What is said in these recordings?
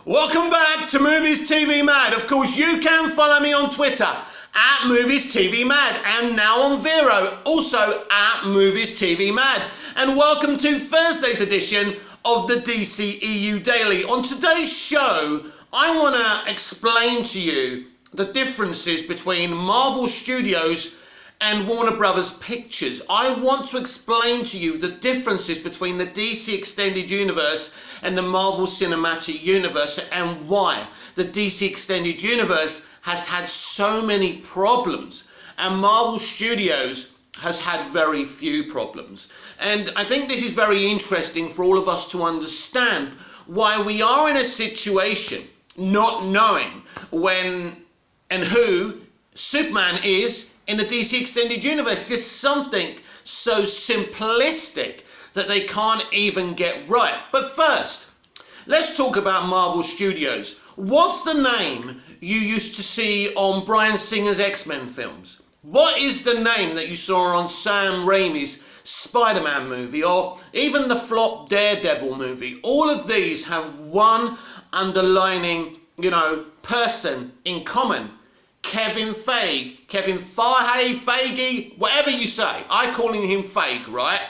Welcome back to Movies TV Mad. Of course, you can follow me on Twitter at Movies TV Mad, and now on Vero, also at Movies TV Mad. And welcome to Thursday's edition of the DCEU Daily. On today's show, I want to explain to you the differences between Marvel Studios and Warner Brothers Pictures. I want to explain to you the differences between the DC Extended Universe and the Marvel Cinematic Universe, and why the DC Extended Universe has had so many problems and Marvel Studios has had very few problems. And I think this is very interesting for all of us to understand why we are in a situation not knowing when and who Superman is in the DC Extended Universe. Just something so simplistic that they can't even get right. But first, let's talk about Marvel Studios. What's the name you used to see on Bryan Singer's X-Men films? What is the name that you saw on Sam Raimi's Spider-Man movie, or even the flop Daredevil movie? All of these have one underlining, person in common. Kevin Feige, Feige, whatever you say. I'm calling him Feige, right?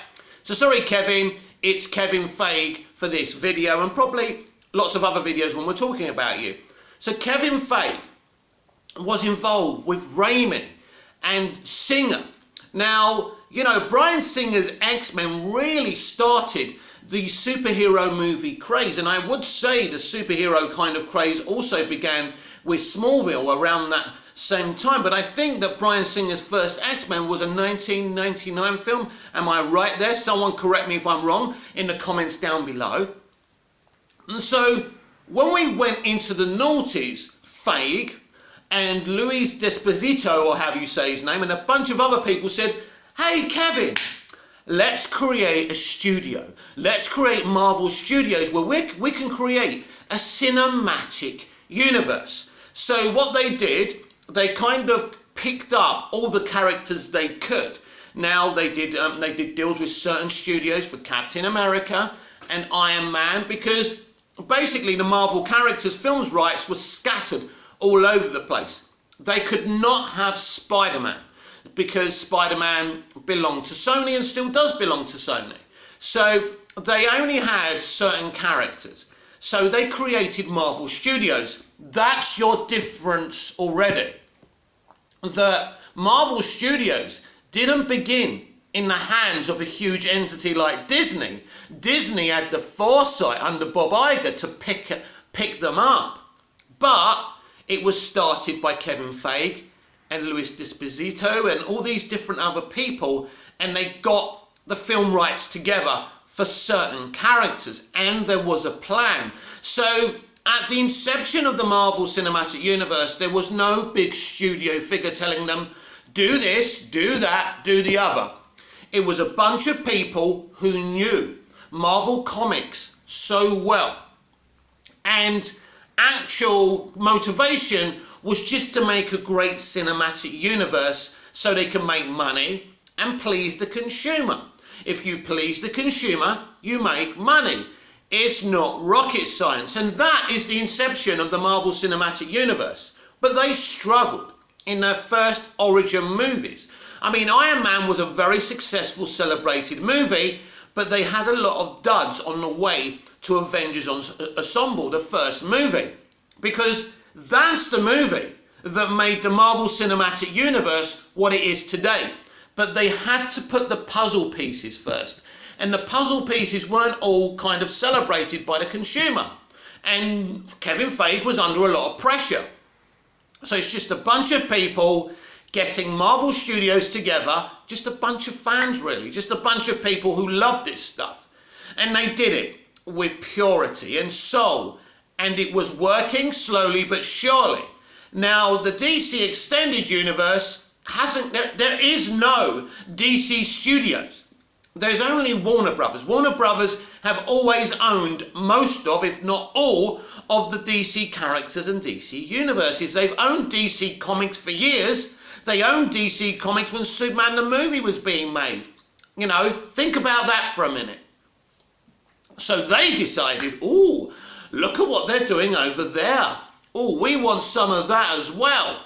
So sorry, Kevin, it's Kevin Feige for this video, and probably lots of other videos when we're talking about you. So Kevin Feige was involved with Raimi and Singer. Now, Bryan Singer's X-Men really started the superhero movie craze, and I would say the superhero kind of craze also began with Smallville around that same time. But I think that Bryan Singer's first X-Men was a 1999 film. Am I right there? Someone correct me if I'm wrong in the comments down below. And so when we went into the noughties, Feige and Luis Desposito, or however you say his name, and a bunch of other people said, hey Kevin, let's create a studio. Let's create Marvel Studios where we can create a cinematic universe. So what they did, they kind of picked up all the characters they could. Now they did deals with certain studios for Captain America and Iron Man, because basically the Marvel characters' films rights were scattered all over the place. They could not have Spider-Man because Spider-Man belonged to Sony and still does belong to Sony. So they only had certain characters. So they created Marvel Studios. That's your difference already. The Marvel Studios didn't begin in the hands of a huge entity like Disney. Disney had the foresight under Bob Iger to pick them up. But it was started by Kevin Feige and Luis Desposito and all these different other people, and they got the film rights together for certain characters, and there was a plan. So at the inception of the Marvel Cinematic Universe, there was no big studio figure telling them, do this, do that, do the other. It was a bunch of people who knew Marvel Comics so well, and actual motivation was just to make a great cinematic universe so they can make money and please the consumer. If you please the consumer, you make money. It's not rocket science, and that is the inception of the Marvel Cinematic Universe. But they struggled in their first origin movies. I mean, Iron Man was a very successful, celebrated movie, but they had a lot of duds on the way to Avengers Ensemble, the first movie, because that's the movie that made the Marvel Cinematic Universe what it is today. But they had to put the puzzle pieces first. And the puzzle pieces weren't all kind of celebrated by the consumer. And Kevin Feige was under a lot of pressure. So it's just a bunch of people getting Marvel Studios together, just a bunch of fans really, just a bunch of people who loved this stuff. And they did it with purity and soul. And it was working slowly but surely. Now, the DC Extended Universe there is no DC Studios. There's only Warner Brothers. Warner Brothers have always owned most of, if not all, of the DC characters and DC universes. They've owned DC Comics for years. They owned DC Comics when Superman the movie was being made. Think about that for a minute. So they decided, look at what they're doing over there. Oh, we want some of that as well.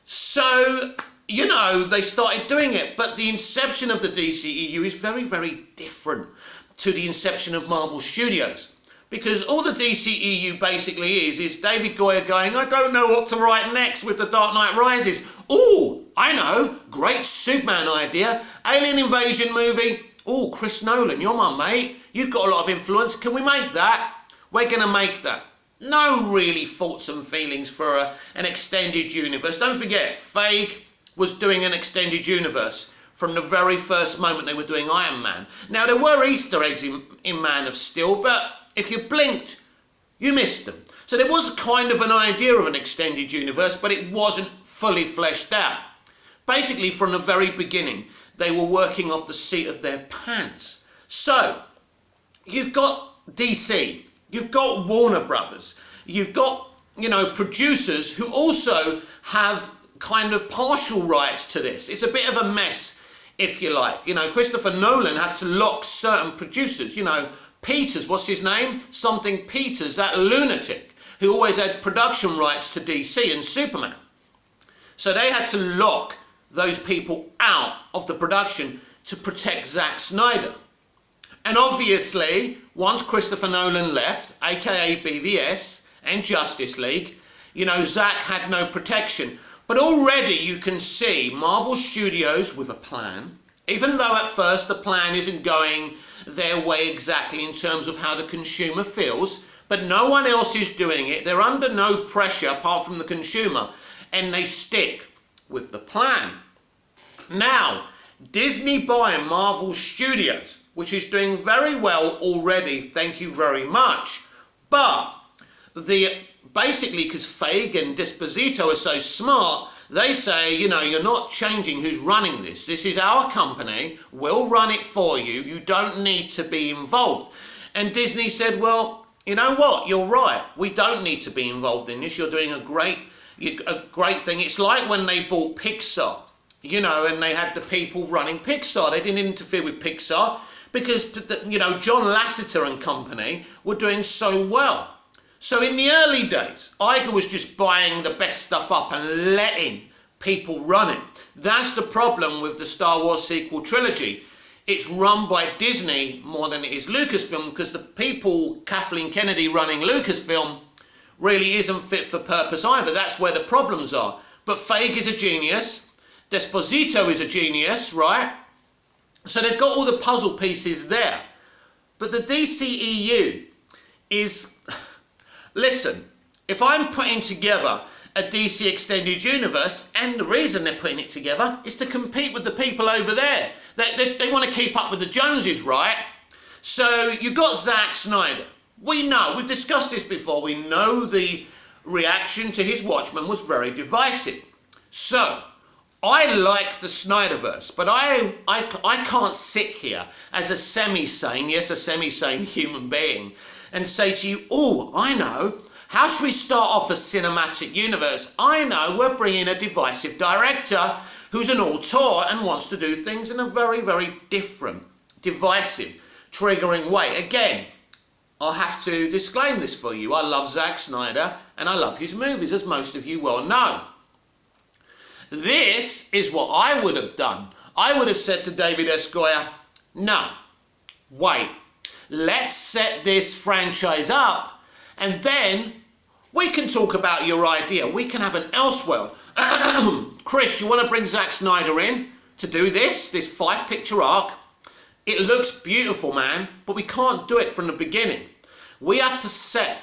So, you know, they started doing it. But the inception of the DCEU is very, very different to the inception of Marvel Studios. Because all the DCEU basically is David Goyer going, I don't know what to write next with The Dark Knight Rises. Oh, I know, great Superman idea. Alien invasion movie. Oh, Chris Nolan, you're my mate. You've got a lot of influence. Can we make that? We're going to make that. No really thoughts and feelings for an extended universe. Don't forget, Feige was doing an extended universe from the very first moment they were doing Iron Man. Now, there were Easter eggs in Man of Steel, but if you blinked, you missed them. So there was kind of an idea of an extended universe, but it wasn't fully fleshed out. Basically, from the very beginning, they were working off the seat of their pants. So, you've got DC, you've got Warner Brothers, you've got, you know, producers who also have kind of partial rights to this. It's a bit of a mess, if you like. You know, Christopher Nolan had to lock certain producers, you know, Peters, what's his name? Something Peters, that lunatic, who always had production rights to DC and Superman. So they had to lock those people out of the production to protect Zack Snyder. And obviously, once Christopher Nolan left, aka BVS and Justice League, you know, Zack had no protection. But already you can see Marvel Studios with a plan, even though at first the plan isn't going their way exactly in terms of how the consumer feels, but no one else is doing it. They're under no pressure apart from the consumer, and they stick with the plan. Now, Disney buying Marvel Studios, which is doing very well already, thank you very much, but basically, because Feige and Disposito are so smart, they say, you know, you're not changing who's running this. This is our company. We'll run it for you. You don't need to be involved. And Disney said, well, you know what? You're right. We don't need to be involved in this. You're doing a great thing. It's like when they bought Pixar, you know, and they had the people running Pixar. They didn't interfere with Pixar because, you know, John Lasseter and company were doing so well. So in the early days, Iger was just buying the best stuff up and letting people run it. That's the problem with the Star Wars sequel trilogy. It's run by Disney more than it is Lucasfilm, because the people, Kathleen Kennedy running Lucasfilm, really isn't fit for purpose either. That's where the problems are. But Feige is a genius. Desposito is a genius, right? So they've got all the puzzle pieces there. But the DCEU is... Listen, if I'm putting together a DC Extended Universe, and the reason they're putting it together is to compete with the people over there. They want to keep up with the Joneses, right? So you've got Zack Snyder. We know, we've discussed this before, we know the reaction to his Watchmen was very divisive. So, I like the Snyderverse, but I can't sit here as a semi-sane human being and say to you, oh, I know, how should we start off a cinematic universe? I know, we're bringing a divisive director who's an auteur and wants to do things in a very, very different, divisive, triggering way. Again, I'll have to disclaim this for you. I love Zack Snyder and I love his movies, as most of you well know. This is what I would have done. I would have said to David S. Goyer, no, wait. Let's set this franchise up and then we can talk about your idea. We can have an Elseworld. Chris, you want to bring Zack Snyder in to do this 5-picture arc? It looks beautiful, man, but we can't do it from the beginning. We have to set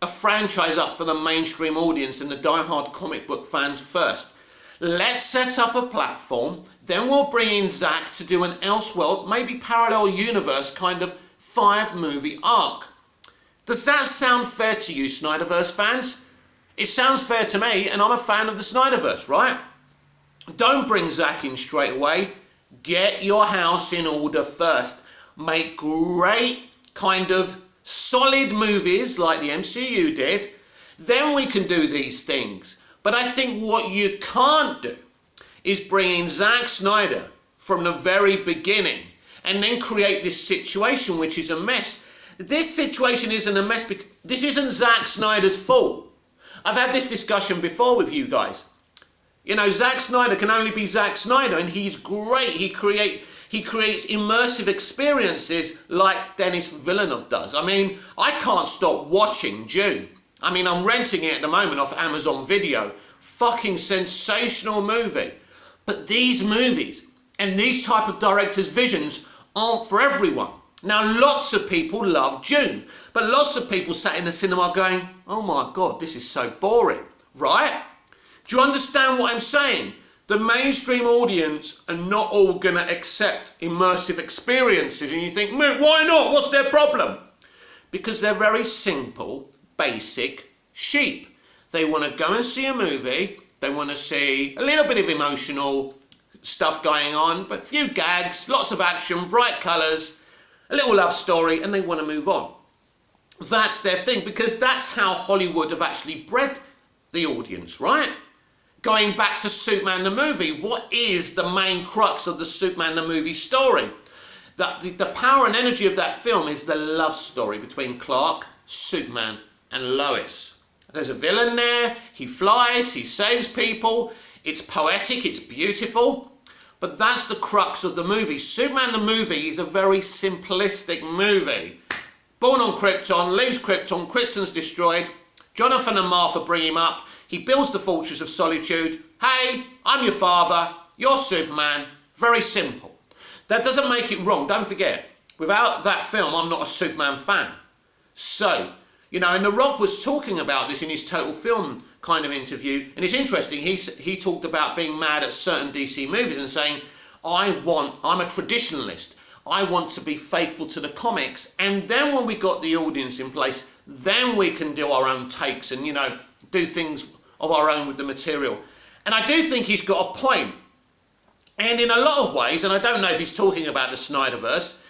a franchise up for the mainstream audience and the die-hard comic book fans first. Let's set up a platform, then we'll bring in Zack to do an Elseworld, maybe parallel universe kind of 5-movie arc. Does that sound fair to you, Snyderverse fans? It sounds fair to me, and I'm a fan of the Snyderverse, right? Don't bring Zack in straight away. Get your house in order first. Make great kind of solid movies like the MCU did. Then we can do these things. But I think what you can't do is bring in Zack Snyder from the very beginning and then create this situation which is a mess. This situation isn't a mess. This isn't Zack Snyder's fault. I've had this discussion before with you guys. You know, Zack Snyder can only be Zack Snyder, and he's great. He creates immersive experiences like Denis Villeneuve does. I mean, I can't stop watching Dune. I mean, I'm renting it at the moment off Amazon Video. Fucking sensational movie. But these movies and these type of directors' visions aren't for everyone. Now, lots of people love Dune, but lots of people sat in the cinema going, oh my God, this is so boring, right? Do you understand what I'm saying? The mainstream audience are not all going to accept immersive experiences, and you think, why not? What's their problem? Because they're very simple, basic sheep. They want to go and see a movie, they want to see a little bit of emotional stuff going on, but a few gags, lots of action, bright colours, a little love story, and they want to move on. That's their thing, because that's how Hollywood have actually bred the audience, right? Going back to Superman the movie, what is the main crux of the Superman the movie story? The power and energy of that film is the love story between Clark, Superman, and Lois. There's a villain there, he flies, he saves people, it's poetic, it's beautiful, but that's the crux of the movie. Superman the movie is a very simplistic movie. Born on Krypton, leaves Krypton, Krypton's destroyed, Jonathan and Martha bring him up, he builds the Fortress of Solitude. Hey, I'm your father, you're Superman. Very simple. That doesn't make it wrong, don't forget. Without that film, I'm not a Superman fan. So, you know, and The Rock was talking about this in his Total Film kind of interview, and it's interesting, he talked about being mad at certain DC movies and saying, I'm a traditionalist. I want to be faithful to the comics, and then when we got the audience in place, then we can do our own takes and, you know, do things of our own with the material. And I do think he's got a point. And in a lot of ways, and I don't know if he's talking about the Snyderverse,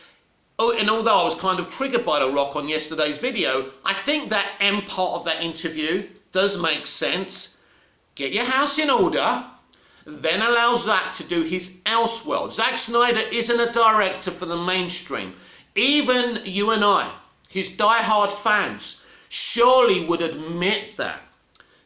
and although I was kind of triggered by The Rock on yesterday's video, I think that end part of that interview does make sense. Get your house in order, then allow Zack to do his Elseworld. Zack Snyder isn't a director for the mainstream. Even you and I, his diehard fans, surely would admit that.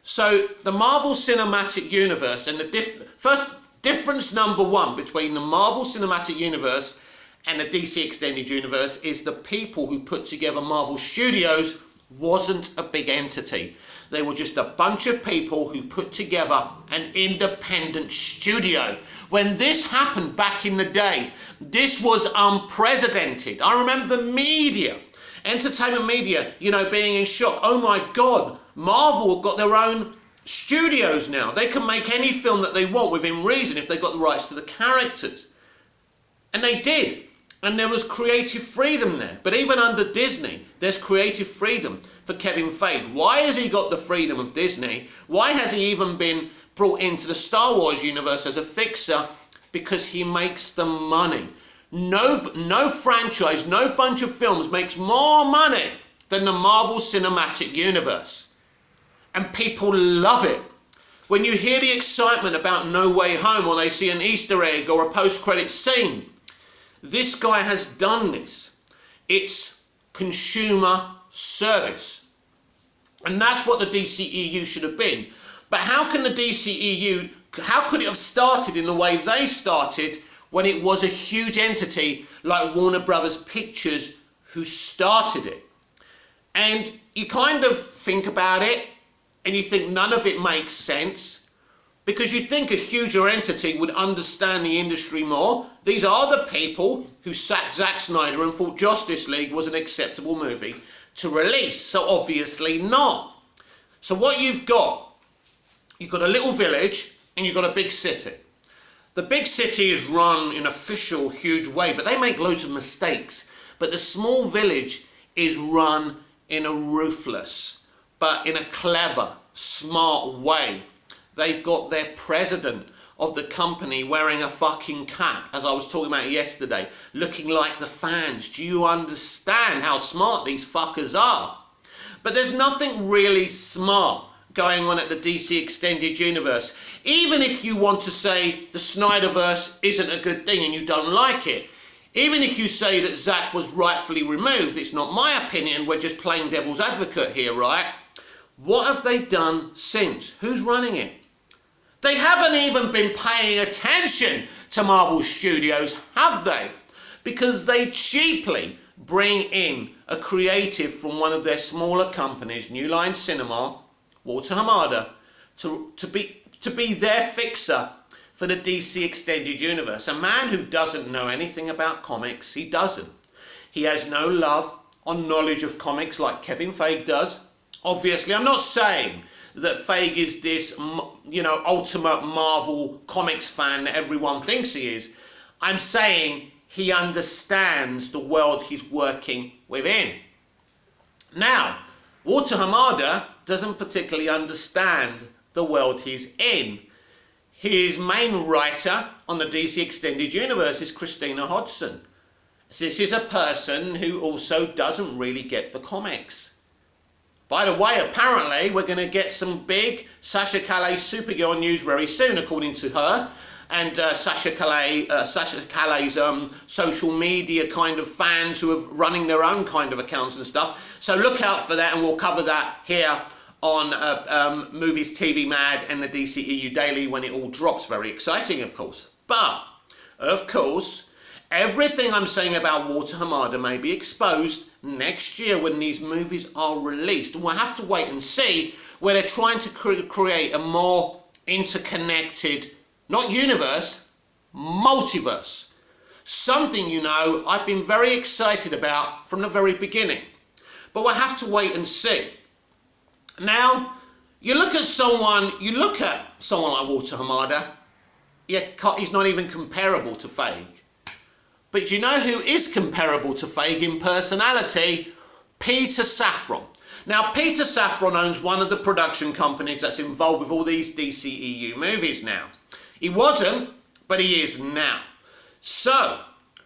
So the Marvel Cinematic Universe, and the first difference number one between the Marvel Cinematic Universe and the DC Extended Universe is the people who put together Marvel Studios wasn't a big entity. They were just a bunch of people who put together an independent studio. When this happened back in the day, this was unprecedented. I remember the media, entertainment media, you know, being in shock. Oh my God, Marvel have got their own studios now. They can make any film that they want within reason if they've got the rights to the characters. And they did. And there was creative freedom there. But even under Disney, there's creative freedom for Kevin Feige. Why has he got the freedom of Disney? Why has he even been brought into the Star Wars universe as a fixer? Because he makes the money. No franchise, no bunch of films makes more money than the Marvel Cinematic Universe. And people love it. When you hear the excitement about No Way Home, or they see an Easter egg or a post-credit scene, this guy has done this. It's consumer service. And that's what the DCEU should have been. But how can the DCEU, how could it have started in the way they started when it was a huge entity like Warner Brothers Pictures who started it? And you kind of think about it and you think none of it makes sense, because you think a huger entity would understand the industry more. These are the people who sacked Zack Snyder and thought Justice League was an acceptable movie to release. So obviously not. So what you've got a little village and you've got a big city. The big city is run in an official, huge way, but they make loads of mistakes. But the small village is run in a ruthless, but in a clever, smart way. They've got their president of the company wearing a fucking cap, as I was talking about yesterday, looking like the fans. Do you understand how smart these fuckers are? But there's nothing really smart going on at the DC Extended Universe. Even if you want to say the Snyderverse isn't a good thing and you don't like it, Even if you say that Zack was rightfully removed, it's not my opinion, we're just playing devil's advocate here, right? What have they done since? Who's running it? They haven't even been paying attention to Marvel Studios, have they? Because they cheaply bring in a creative from one of their smaller companies, New Line Cinema, Walter Hamada, to be their fixer for the DC Extended Universe. A man who doesn't know anything about comics. He doesn't. He has no love or knowledge of comics like Kevin Feige does. Obviously, I'm not saying that Feige is this, ultimate Marvel comics fan that everyone thinks he is. I'm saying he understands the world he's working within. Now, Walter Hamada doesn't particularly understand the world he's in. His main writer on the DC Extended Universe is Christina Hodson. This is a person who also doesn't really get the comics. By the way, apparently we're going to get some big Sasha Calais Supergirl news very soon, according to her. And Sasha Calais' social media kind of fans who are running their own kind of accounts and stuff. So look out for that, and we'll cover that here on Movies TV Mad and the DCEU Daily when it all drops. Very exciting, of course. But, of course, everything I'm saying about Walter Hamada may be exposed next year when these movies are released. And we'll have to wait and see where they're trying to create a more interconnected, not universe, multiverse. Something, I've been very excited about from the very beginning. But we'll have to wait and see. Now, you look at someone like Walter Hamada, he's not even comparable to Feige. But do you know who is comparable to Feige in personality? Peter Safran. Now, Peter Safran owns one of the production companies that's involved with all these DCEU movies now. He wasn't, but he is now. So,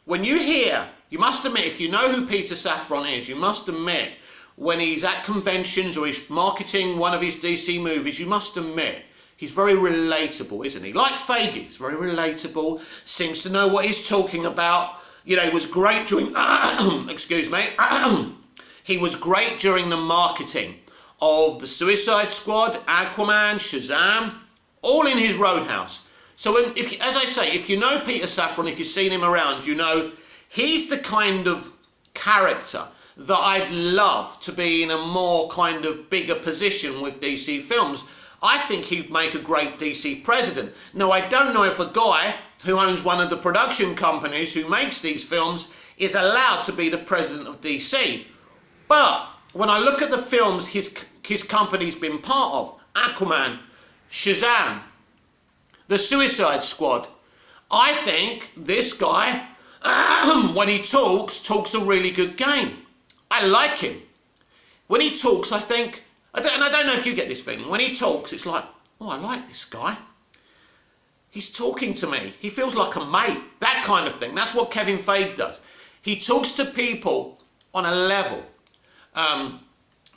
when you hear, you must admit, if you know who Peter Safran is, you must admit, when he's at conventions or he's marketing one of his DC movies, you must admit, he's very relatable, isn't he? Like Feige, he's very relatable, seems to know what he's talking about. He was great during, excuse me, he was great during the marketing of the Suicide Squad, Aquaman, Shazam, all in his Roadhouse. So as I say, if you know Peter Safran, if you've seen him around, he's the kind of character that I'd love to be in a more kind of bigger position with DC films. I think he'd make a great DC president. Now, I don't know if a guy who owns one of the production companies who makes these films is allowed to be the president of DC. But when I look at the films his company's been part of, Aquaman, Shazam, the Suicide Squad, I think this guy, when he talks a really good game. I like him. When he talks, I think, and I don't know if you get this feeling, when he talks, it's like, oh, I like this guy. He's talking to me. He feels like a mate. That kind of thing. That's what Kevin Feige does. He talks to people on a level.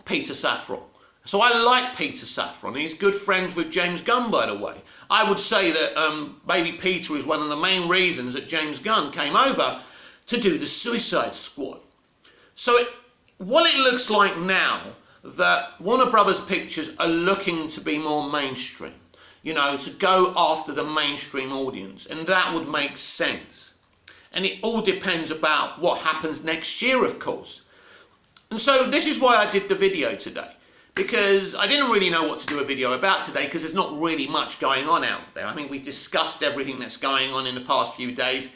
Peter Safran. So I like Peter Safran. He's good friends with James Gunn, by the way. I would say that maybe Peter is one of the main reasons that James Gunn came over to do the Suicide Squad. So what it looks like now that Warner Brothers Pictures are looking to be more mainstream, to go after the mainstream audience, and that would make sense. And it all depends about what happens next year, of course. And so this is why I did the video today, because I didn't really know what to do a video about today, because there's not really much going on out there. I think we've discussed everything that's going on in the past few days.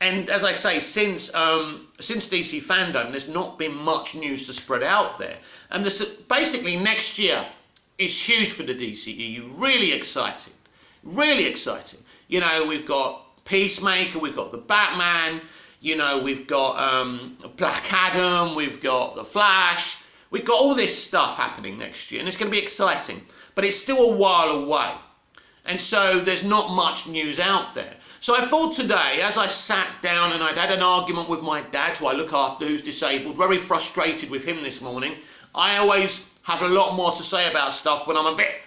And as I say, since DC Fandom, there's not been much news to spread out there. And basically next year is huge for the DCEU. Really exciting. Really exciting. We've got Peacemaker, we've got the Batman, we've got Black Adam, we've got the Flash. We've got all this stuff happening next year, and it's going to be exciting. But it's still a while away. And so there's not much news out there. So I thought today, as I sat down and I'd had an argument with my dad, who I look after, who's disabled, very frustrated with him this morning. I always have a lot more to say about stuff when I'm a bit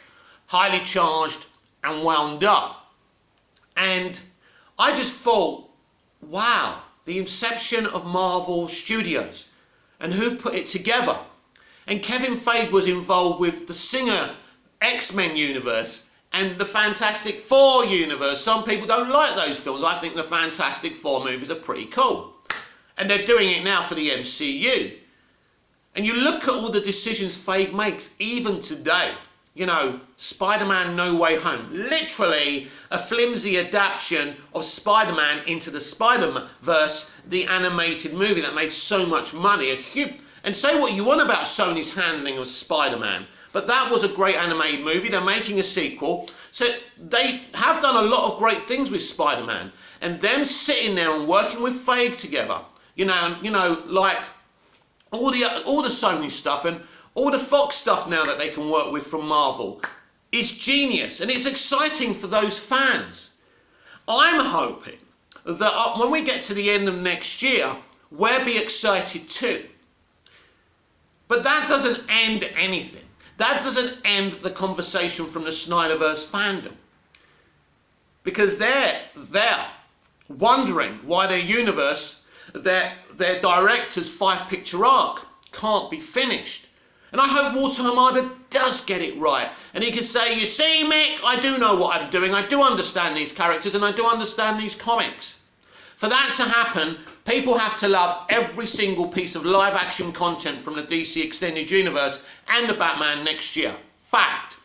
highly charged and wound up. And I just thought, wow, the inception of Marvel Studios and who put it together. And Kevin Feige was involved with the Singer X-Men universe and the Fantastic Four universe. Some people don't like those films. I think the Fantastic Four movies are pretty cool. And they're doing it now for the MCU. And you look at all the decisions Feige makes, even today. You know, Spider-Man No Way Home. Literally a flimsy adaptation of Spider-Man into the Spider-Verse, the animated movie that made so much money. And say what you want about Sony's handling of Spider-Man, but that was a great animated movie. They're making a sequel. So they have done a lot of great things with Spider-Man. And them sitting there and working with Feige together, you know, like all the Sony stuff and all the Fox stuff now that they can work with from Marvel is genius. And it's exciting for those fans. I'm hoping that when we get to the end of next year, we'll be excited too. But that doesn't end anything. That doesn't end the conversation from the Snyderverse fandom. Because they're wondering why their universe, their director's 5-picture arc can't be finished. And I hope Walter Hamada does get it right. And he can say, you see, Mick, I do know what I'm doing. I do understand these characters and I do understand these comics. For that to happen, people have to love every single piece of live action content from the DC Extended Universe and the Batman next year. Fact.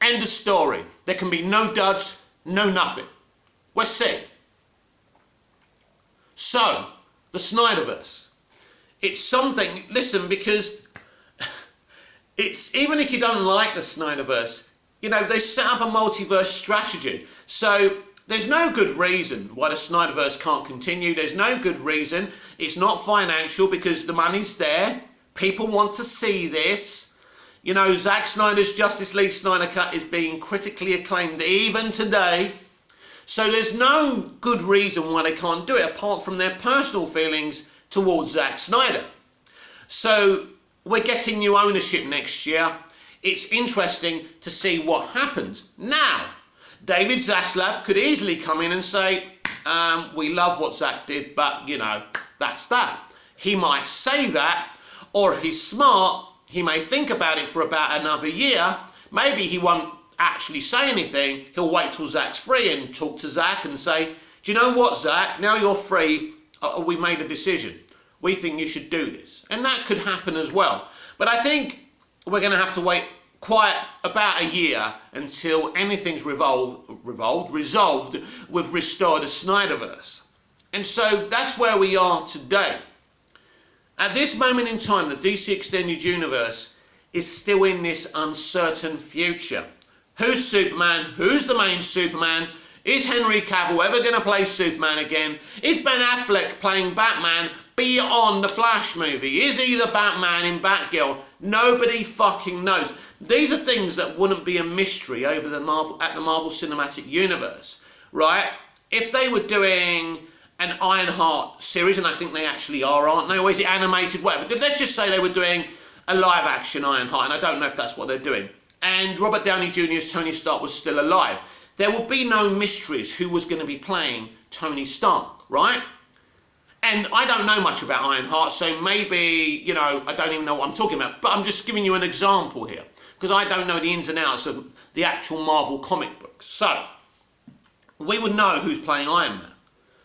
End of story. There can be no duds, no nothing. We'll see. So, the Snyderverse. It's something, listen, because it's, even if you don't like the Snyderverse, you know, they set up a multiverse strategy. So, there's no good reason why the Snyderverse can't continue. There's no good reason. It's not financial because the money's there. People want to see this. You know, Zack Snyder's Justice League Snyder Cut is being critically acclaimed even today. So there's no good reason why they can't do it apart from their personal feelings towards Zack Snyder. So we're getting new ownership next year. It's interesting to see what happens. Now, David Zaslav could easily come in and say, we love what Zack did, but, you know, that's that. He might say that, or if he's smart, he may think about it for about another year. Maybe he won't actually say anything. He'll wait till Zack's free and talk to Zack and say, do you know what, Zack? Now you're free, we made a decision. We think you should do this. And that could happen as well. But I think we're going to have to wait quite about a year until anything's resolved with Restore the Snyderverse. And so that's where we are today. At this moment in time, the DC Extended Universe is still in this uncertain future. Who's Superman? Who's the main Superman? Is Henry Cavill ever going to play Superman again? Is Ben Affleck playing Batman beyond the Flash movie? Is he the Batman in Batgirl? Nobody fucking knows. These are things that wouldn't be a mystery over the Marvel Cinematic Universe, right? If they were doing an Ironheart series, and I think they actually are, aren't they? Or is it animated, whatever. Let's just say they were doing a live action Ironheart, and I don't know if that's what they're doing. And Robert Downey Jr.'s Tony Stark was still alive. There would be no mysteries who was going to be playing Tony Stark, right? And I don't know much about Ironheart, so maybe, you know, I don't even know what I'm talking about. But I'm just giving you an example here, because I don't know the ins and outs of the actual Marvel comic books. So, we would know who's playing Iron Man.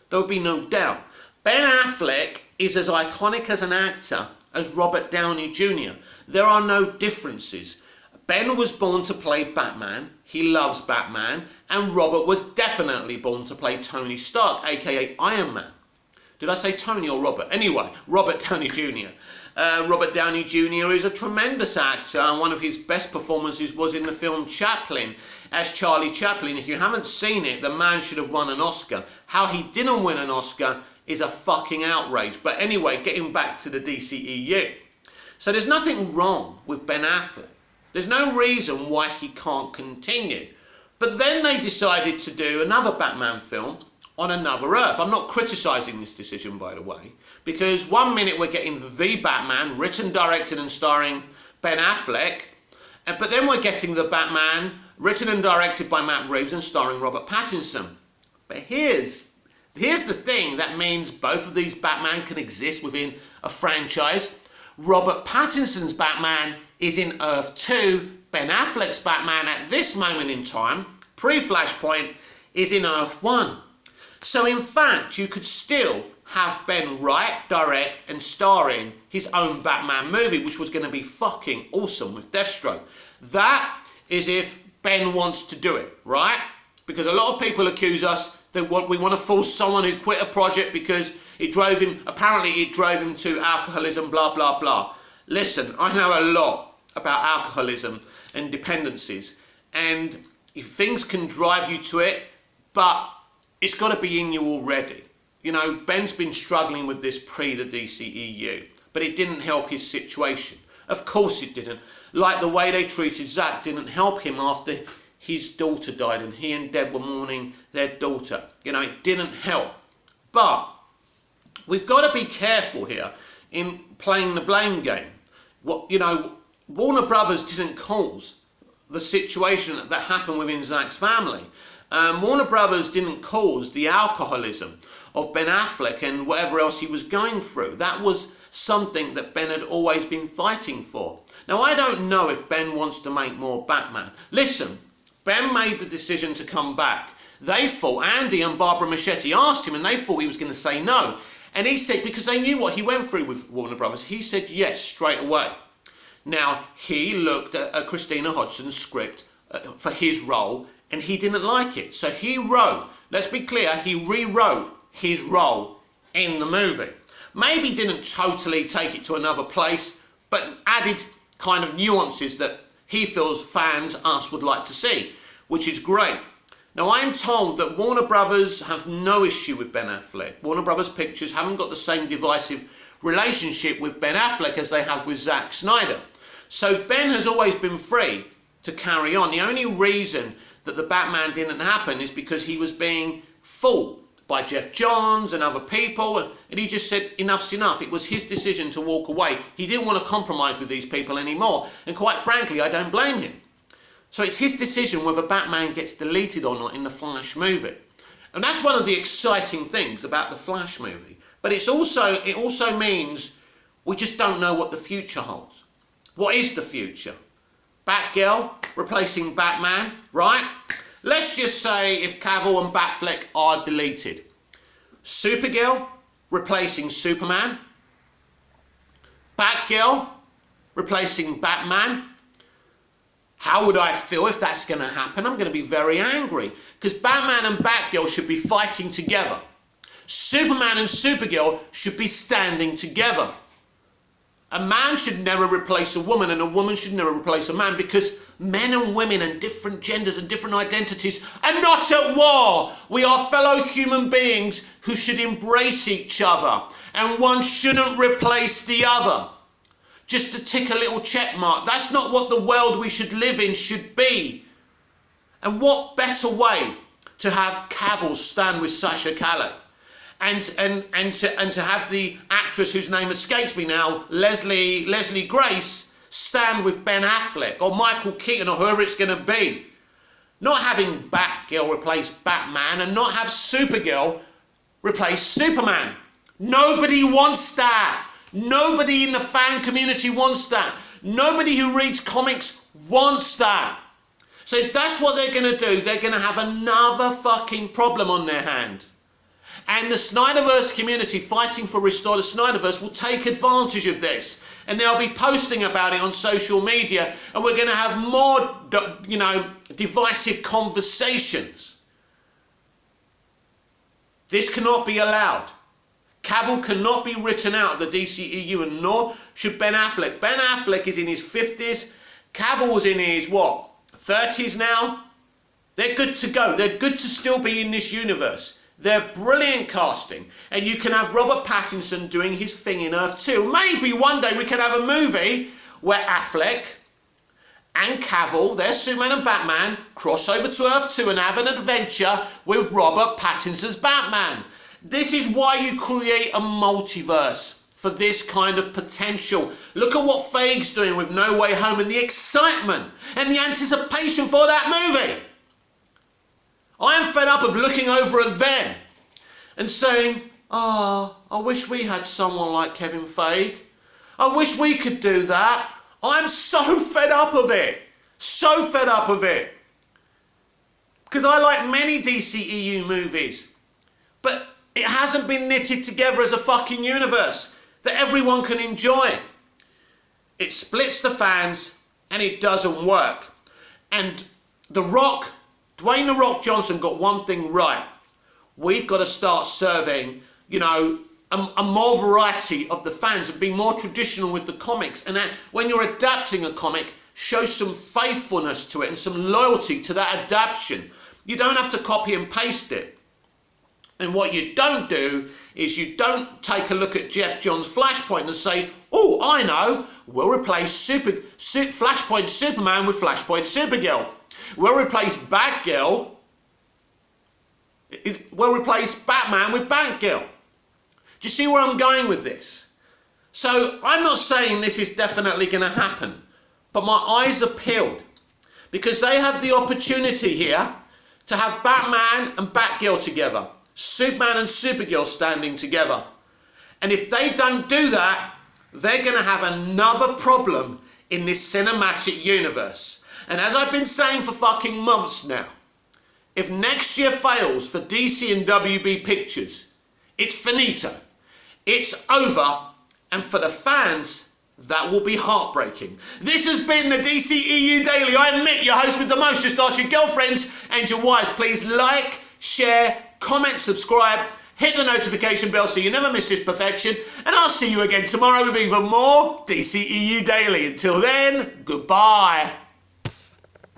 There would be no doubt. Ben Affleck is as iconic as an actor as Robert Downey Jr. There are no differences. Ben was born to play Batman. He loves Batman. And Robert was definitely born to play Tony Stark, aka Iron Man. Did I say Tony or Robert? Anyway, Robert Downey Jr. Robert Downey Jr. is a tremendous actor, and one of his best performances was in the film Chaplin as Charlie Chaplin. If you haven't seen it, the man should have won an Oscar. How he didn't win an Oscar is a fucking outrage. But anyway, getting back to the DCEU. So there's nothing wrong with Ben Affleck. There's no reason why he can't continue. But then they decided to do another Batman film on another Earth. I'm not criticising this decision, by the way, because one minute we're getting the Batman, written, directed and starring Ben Affleck, but then we're getting the Batman, written and directed by Matt Reeves and starring Robert Pattinson. But here's Here's the thing that means both of these Batman can exist within a franchise. Robert Pattinson's Batman is in Earth 2. Ben Affleck's Batman at this moment in time, pre-Flashpoint, is in Earth 1. So in fact, you could still have Ben write, direct and star in his own Batman movie, which was going to be fucking awesome with Deathstroke. That is if Ben wants to do it, right? Because a lot of people accuse us that we want to force someone who quit a project because apparently it drove him to alcoholism, blah, blah, blah. Listen, I know a lot about alcoholism and dependencies, and if things can drive you to it, but it's got to be in you already. You know, Ben's been struggling with this pre the DCEU, but it didn't help his situation. Of course it didn't. Like the way they treated Zack didn't help him after his daughter died and he and Deb were mourning their daughter. You know, it didn't help. But we've got to be careful here in playing the blame game. Warner Brothers didn't cause the situation that happened within Zack's family. Warner Brothers didn't cause the alcoholism of Ben Affleck and whatever else he was going through. That was something that Ben had always been fighting for. Now, I don't know if Ben wants to make more Batman. Listen, Ben made the decision to come back. They thought, Andy and Barbara Machete asked him, and they thought he was going to say no. And he said, because they knew what he went through with Warner Brothers, he said yes straight away. Now, he looked at Christina Hodgson's script for his role, and he didn't like it. So he wrote, let's be clear, he rewrote his role in the movie. Maybe didn't totally take it to another place, but added kind of nuances that he feels fans, us, would like to see, which is great. Now, I'm told that Warner Brothers have no issue with Ben Affleck. Warner Brothers Pictures haven't got the same divisive relationship with Ben Affleck as they have with Zack Snyder. So Ben has always been free to carry on. The only reason that the Batman didn't happen is because he was being fooled by Jeff Johns and other people, and he just said enough's enough. It was his decision to walk away. He didn't want to compromise with these people anymore, and quite frankly, I don't blame him. So it's his decision whether Batman gets deleted or not in the Flash movie. And that's one of the exciting things about the Flash movie. But it also means we just don't know what the future holds. What is the future? Batgirl replacing Batman, right? Let's just say if Cavill and Batfleck are deleted. Supergirl replacing Superman. Batgirl replacing Batman. How would I feel if that's going to happen? I'm going to be very angry, because Batman and Batgirl should be fighting together. Superman and Supergirl should be standing together. A man should never replace a woman, and a woman should never replace a man, because men and women and different genders and different identities are not at war. We are fellow human beings who should embrace each other, and one shouldn't replace the other just to tick a little check mark. That's not what the world we should live in should be. And what better way to have Cavill stand with Sasha Calle, and to have the actress whose name escapes me now, Leslie Grace, stand with Ben Affleck or Michael Keaton or whoever it's going to be. Not having Batgirl replace Batman, and not have Supergirl replace Superman. Nobody wants that. Nobody in the fan community wants that. Nobody who reads comics wants that. So if that's what they're going to do, they're going to have another fucking problem on their hand. And the Snyderverse community fighting for Restore the Snyderverse will take advantage of this. And they'll be posting about it on social media. And we're going to have more, divisive conversations. This cannot be allowed. Cavill cannot be written out of the DCEU, and nor should Ben Affleck. Ben Affleck is in his 50s. Cavill's in his, 30s now? They're good to go. They're good to still be in this universe. They're brilliant casting. And you can have Robert Pattinson doing his thing in Earth 2. Maybe one day we can have a movie where Affleck and Cavill, their Superman and Batman, cross over to Earth 2 and have an adventure with Robert Pattinson's Batman. This is why you create a multiverse, for this kind of potential. Look at what Feige's doing with No Way Home, and the excitement and the anticipation for that movie. I am fed up of looking over at them and saying, "Ah, I wish we had someone like Kevin Feige. I wish we could do that." I'm so fed up of it. So fed up of it. Because I like many DCEU movies, but it hasn't been knitted together as a fucking universe that everyone can enjoy. It splits the fans and it doesn't work. And Dwayne "The Rock" Johnson got one thing right. We've got to start serving, a more variety of the fans and be more traditional with the comics. And when you're adapting a comic, show some faithfulness to it and some loyalty to that adaptation. You don't have to copy and paste it. And what you don't do is you don't take a look at Jeff Johns' Flashpoint and say, "Oh, I know, we'll replace Flashpoint Superman with Flashpoint Supergirl. We'll replace Batgirl. We'll replace Batman with Batgirl." Do you see where I'm going with this? So I'm not saying this is definitely going to happen, but my eyes are peeled because they have the opportunity here to have Batman and Batgirl together, Superman and Supergirl standing together. And if they don't do that, they're going to have another problem in this cinematic universe. And as I've been saying for fucking months now, if next year fails for DC and WB Pictures, it's finito. It's over. And for the fans, that will be heartbreaking. This has been the DCEU Daily. I admit, your host with the most. Just ask your girlfriends and your wives. Please like, share, comment, subscribe, hit the notification bell so you never miss this perfection. And I'll see you again tomorrow with even more DCEU Daily. Until then, goodbye.